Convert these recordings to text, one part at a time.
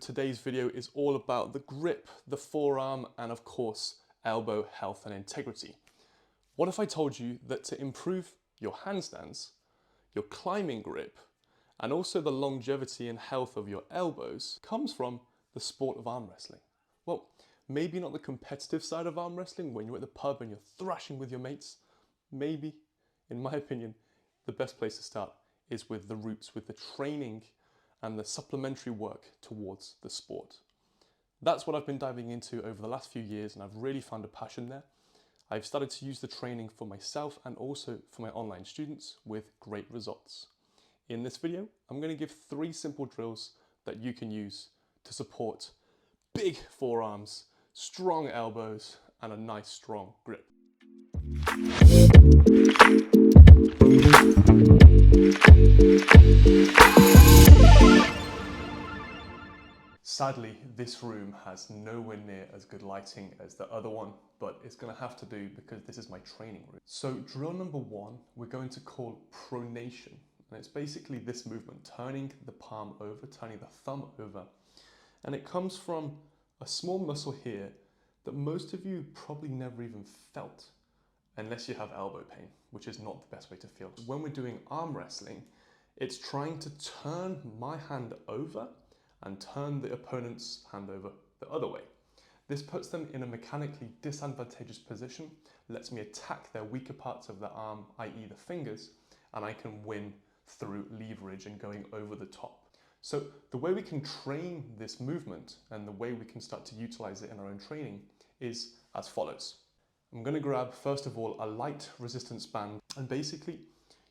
today's video is all about the grip, the forearm, and of course, elbow health and integrity. What if I told you that to improve your handstands, your climbing grip, and also the longevity and health of your elbows comes from the sport of arm wrestling? Well, maybe not the competitive side of arm wrestling when you're at the pub and you're thrashing with your mates. Maybe, in my opinion, the best place to start is with the roots, with the training and the supplementary work towards the sport. That's what I've been diving into over the last few years, and I've really found a passion there. I've started to use the training for myself and also for my online students with great results. In this video, I'm going to give 3 simple drills that you can use to support big forearms, strong elbows, and a nice strong grip. Sadly, this room has nowhere near as good lighting as the other one, but it's going to have to do because this is my training room. So drill number 1, we're going to call Pronation. And it's basically this movement, turning the palm over, turning the thumb over. And it comes from a small muscle here that most of you probably never even felt, unless you have elbow pain, which is not the best way to feel. When we're doing arm wrestling, it's trying to turn my hand over and turn the opponent's hand over the other way. This puts them in a mechanically disadvantageous position, lets me attack their weaker parts of the arm, i.e. the fingers, and I can win through leverage and going over the top. So the way we can train this movement and the way we can start to utilize it in our own training is as follows. I'm going to grab, first of all, a light resistance band, and basically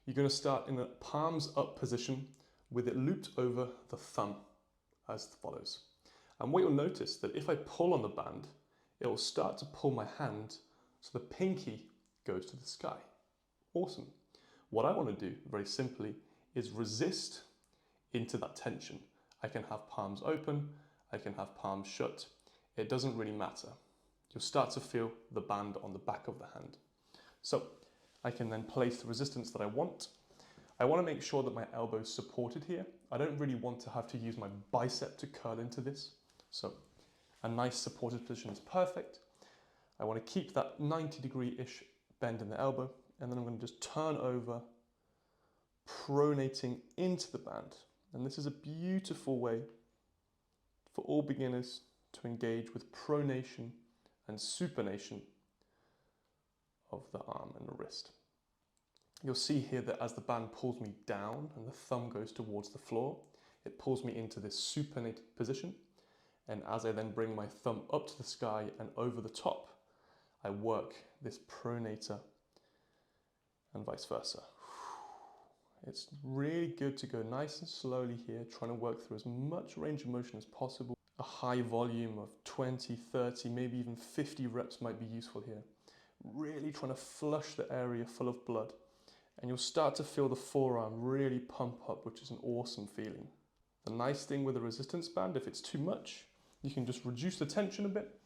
you're going to start in a palms up position with it looped over the thumb as follows. And what you'll notice that if I pull on the band, it will start to pull my hand so the pinky goes to the sky. Awesome. What I want to do, very simply, is resist into that tension. I can have palms open, I can have palms shut. It doesn't really matter. You'll start to feel the band on the back of the hand. So I can then place the resistance that I want. I want to make sure that my elbow is supported here. I don't really want to have to use my bicep to curl into this. So a nice supported position is perfect. I want to keep that 90-degree-ish bend in the elbow, and then I'm going to just turn over, pronating into the band. And this is a beautiful way for all beginners to engage with pronation and supination of the arm and the wrist. You'll see here that as the band pulls me down and the thumb goes towards the floor, it pulls me into this supinated position. And as I then bring my thumb up to the sky and over the top, I work this pronator and vice versa. It's really good to go nice and slowly here, trying to work through as much range of motion as possible. A high volume of 20, 30, maybe even 50 reps might be useful here. Really trying to flush the area full of blood. And you'll start to feel the forearm really pump up, which is an awesome feeling. The nice thing with a resistance band, if it's too much, you can just reduce the tension a bit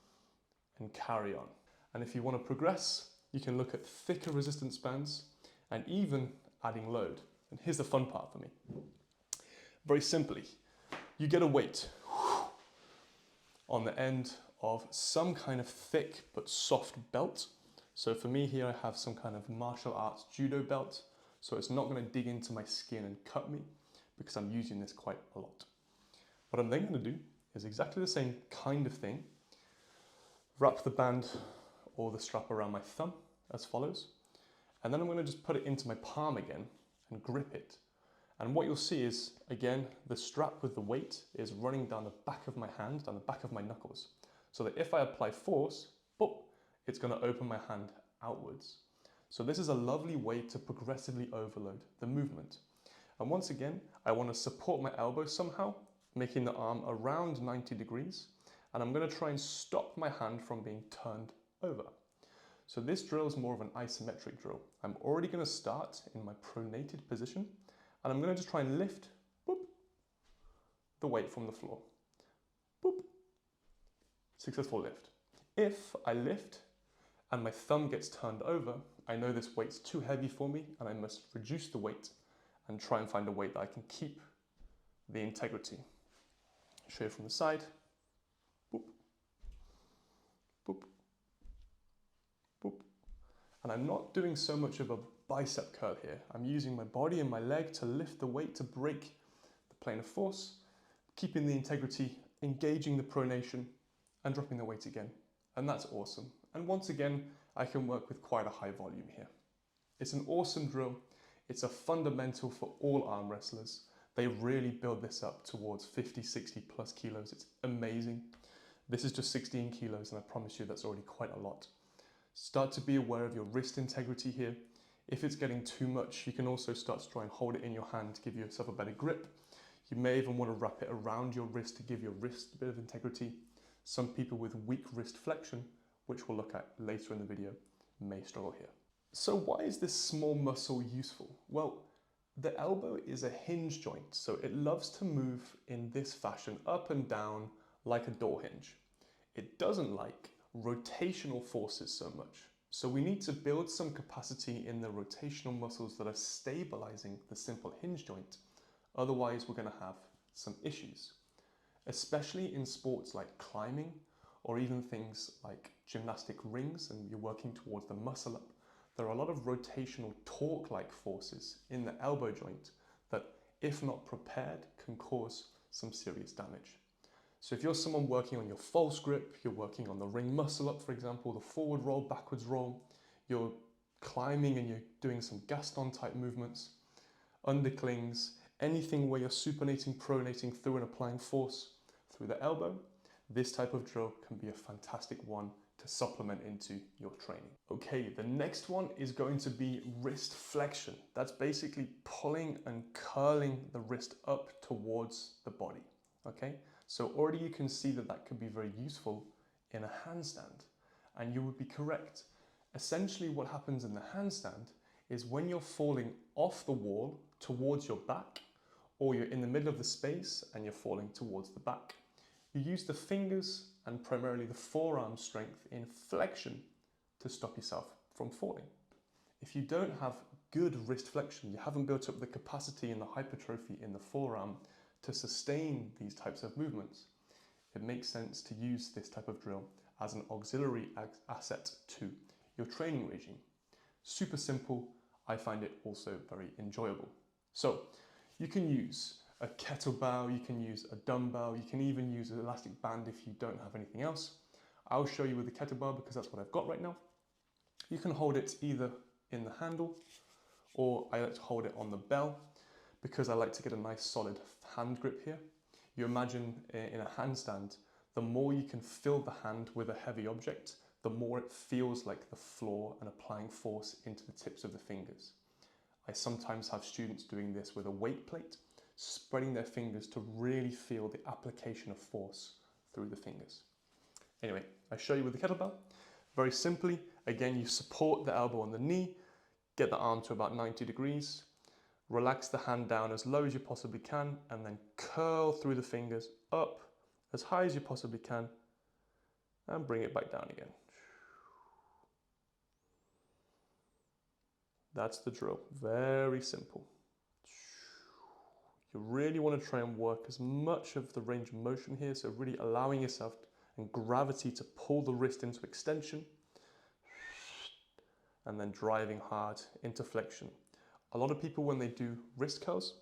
and carry on. And if you want to progress, you can look at thicker resistance bands and even adding load. And here's the fun part for me. Very simply, you get a weight on the end of some kind of thick but soft belt. So for me here, I have some kind of martial arts judo belt. So it's not going to dig into my skin and cut me because I'm using this quite a lot. What I'm then going to do is exactly the same kind of thing. Wrap the band or the strap around my thumb as follows. And then I'm going to just put it into my palm again and grip it. And what you'll see is, again, the strap with the weight is running down the back of my hand, down the back of my knuckles. So that if I apply force, boop, it's going to open my hand outwards. So this is a lovely way to progressively overload the movement. And once again, I want to support my elbow somehow, making the arm around 90 degrees. And I'm going to try and stop my hand from being turned over. So this drill is more of an isometric drill. I'm already going to start in my pronated position, and I'm going to just try and lift, boop, the weight from the floor. Boop. Successful lift. If I lift and my thumb gets turned over, I know this weight's too heavy for me and I must reduce the weight and try and find a weight that I can keep the integrity. Show you from the side. Boop, boop, boop. And I'm not doing so much of a bicep curl here. I'm using my body and my leg to lift the weight to break the plane of force, keeping the integrity, engaging the pronation, and dropping the weight again. And that's awesome. And once again, I can work with quite a high volume here. It's an awesome drill. It's a fundamental for all arm wrestlers. They really build this up towards 50, 60 plus kilos. It's amazing. This is just 16 kilos, and I promise you that's already quite a lot. Start to be aware of your wrist integrity here. If it's getting too much, you can also start to try and hold it in your hand to give yourself a better grip. You may even want to wrap it around your wrist to give your wrist a bit of integrity. Some people with weak wrist flexion, which we'll look at later in the video, may struggle here. So why is this small muscle useful? Well, the elbow is a hinge joint, so it loves to move in this fashion, up and down like a door hinge. It doesn't like rotational forces so much. So we need to build some capacity in the rotational muscles that are stabilizing the simple hinge joint. Otherwise, we're going to have some issues, especially in sports like climbing or even things like gymnastic rings, and you're working towards the muscle up. There are a lot of rotational torque-like forces in the elbow joint that, if not prepared, can cause some serious damage. So if you're someone working on your false grip, you're working on the ring muscle up, for example, the forward roll, backwards roll, you're climbing and you're doing some Gaston type movements, underclings, anything where you're supinating, pronating through and applying force through the elbow, this type of drill can be a fantastic one to supplement into your training. Okay, the next one is going to be wrist flexion. That's basically pulling and curling the wrist up towards the body, okay? So already you can see that that could be very useful in a handstand, and you would be correct. Essentially what happens in the handstand is when you're falling off the wall towards your back, or you're in the middle of the space and you're falling towards the back, you use the fingers and primarily the forearm strength in flexion to stop yourself from falling. If you don't have good wrist flexion, you haven't built up the capacity and the hypertrophy in the forearm to sustain these types of movements, it makes sense to use this type of drill as an auxiliary asset to your training regime. Super simple. I find it also very enjoyable. So you can use a kettlebell, you can use a dumbbell, you can even use an elastic band if you don't have anything else. I'll show you with the kettlebell because that's what I've got right now. You can hold it either in the handle, or I like to hold it on the bell because I like to get a nice solid hand grip here. You imagine in a handstand, the more you can fill the hand with a heavy object, the more it feels like the floor and applying force into the tips of the fingers. I sometimes have students doing this with a weight plate, spreading their fingers to really feel the application of force through the fingers. Anyway, I show you with the kettlebell. Very simply, again, you support the elbow on the knee, get the arm to about 90 degrees, relax the hand down as low as you possibly can, and then curl through the fingers up as high as you possibly can, and bring it back down again. That's the drill, very simple. You really want to try and work as much of the range of motion here, so really allowing yourself and gravity to pull the wrist into extension, and then driving hard into flexion. A lot of people, when they do wrist curls,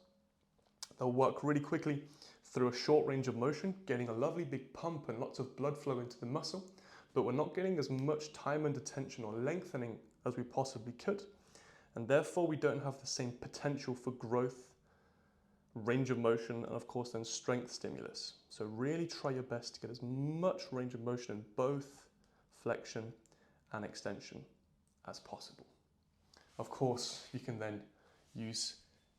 they'll work really quickly through a short range of motion, getting a lovely big pump and lots of blood flow into the muscle, but we're not getting as much time and attention or lengthening as we possibly could, and therefore we don't have the same potential for growth, range of motion, and of course then strength stimulus. So really try your best to get as much range of motion in both flexion and extension as possible. Of course, you can then use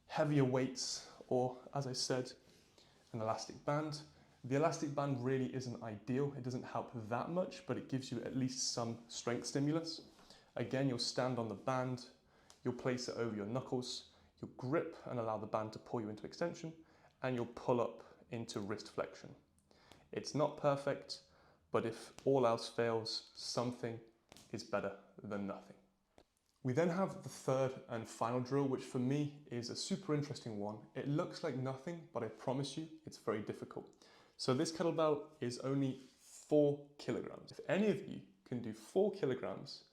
heavier weights, or as I said, an elastic band. The elastic band really isn't ideal. It doesn't help that much, but it gives you at least some strength stimulus. Again, you'll stand on the band, you'll place it over your knuckles, you'll grip and allow the band to pull you into extension, and you'll pull up into wrist flexion. It's not perfect, but if all else fails, something is better than nothing. We then have the third and final drill, which for me is a super interesting one. It looks like nothing, but I promise you it's very difficult. So this kettlebell is only 4 kilograms. If any of you can do 4 kilograms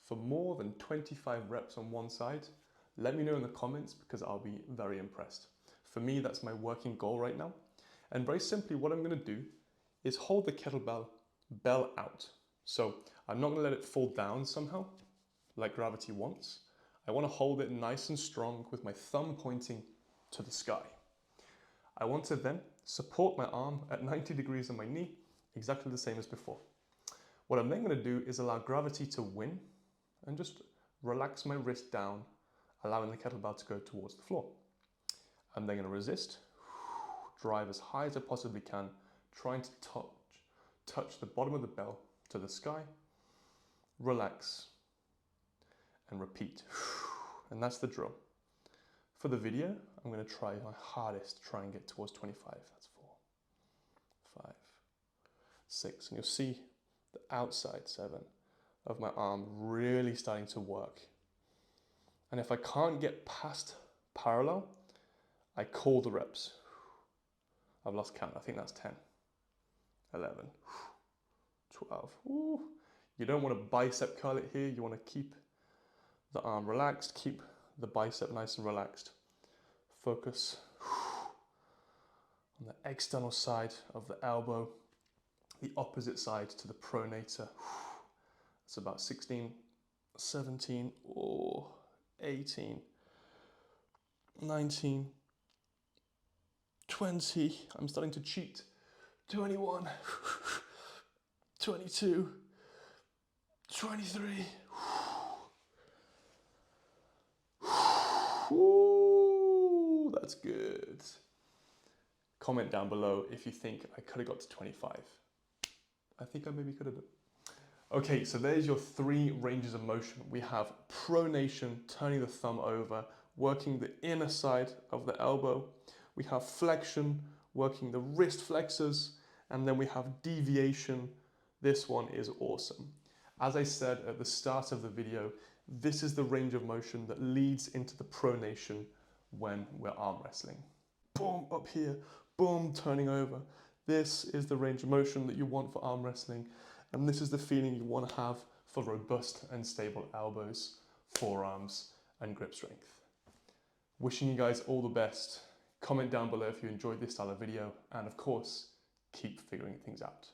for more than 25 reps on one side, let me know in the comments because I'll be very impressed. For me, that's my working goal right now. And very simply, what I'm going to do is hold the kettlebell bell out. So I'm not going to let it fall down somehow, like gravity wants. I want to hold it nice and strong with my thumb pointing to the sky. I want to then support my arm at 90 degrees on my knee, exactly the same as before. What I'm then going to do is allow gravity to win and just relax my wrist down, allowing the kettlebell to go towards the floor. I'm then going to resist, drive as high as I possibly can, trying to touch the bottom of the bell to the sky, relax, and repeat. And that's the drill. For the video, I'm going to try my hardest to try and get towards 25. That's 4, 5, 6. And you'll see the outside 7 of my arm really starting to work. And if I can't get past parallel, I call the reps. I've lost count. I think that's 10, 11, 12. Ooh. You don't want to bicep curl it here. You want to keep the arm relaxed, keep the bicep nice and relaxed. Focus on the external side of the elbow, the opposite side to the pronator. It's about 16, 17, or 18, 19, 20. I'm starting to cheat. 21, 22, 23. Ooh, that's good. Comment down below if you think I could have got to 25. I think I maybe could have done. Okay, so there's your 3 ranges of motion. We have pronation, turning the thumb over, working the inner side of the elbow. We have flexion, working the wrist flexors, and then we have deviation. This one is awesome. As I said at the start of the video, this is the range of motion that leads into the pronation when we're arm wrestling. Boom, up here, boom, turning over. This is the range of motion that you want for arm wrestling, and this is the feeling you want to have for robust and stable elbows, forearms, and grip strength. Wishing you guys all the best. Comment down below if you enjoyed this style of video, and of course, keep figuring things out.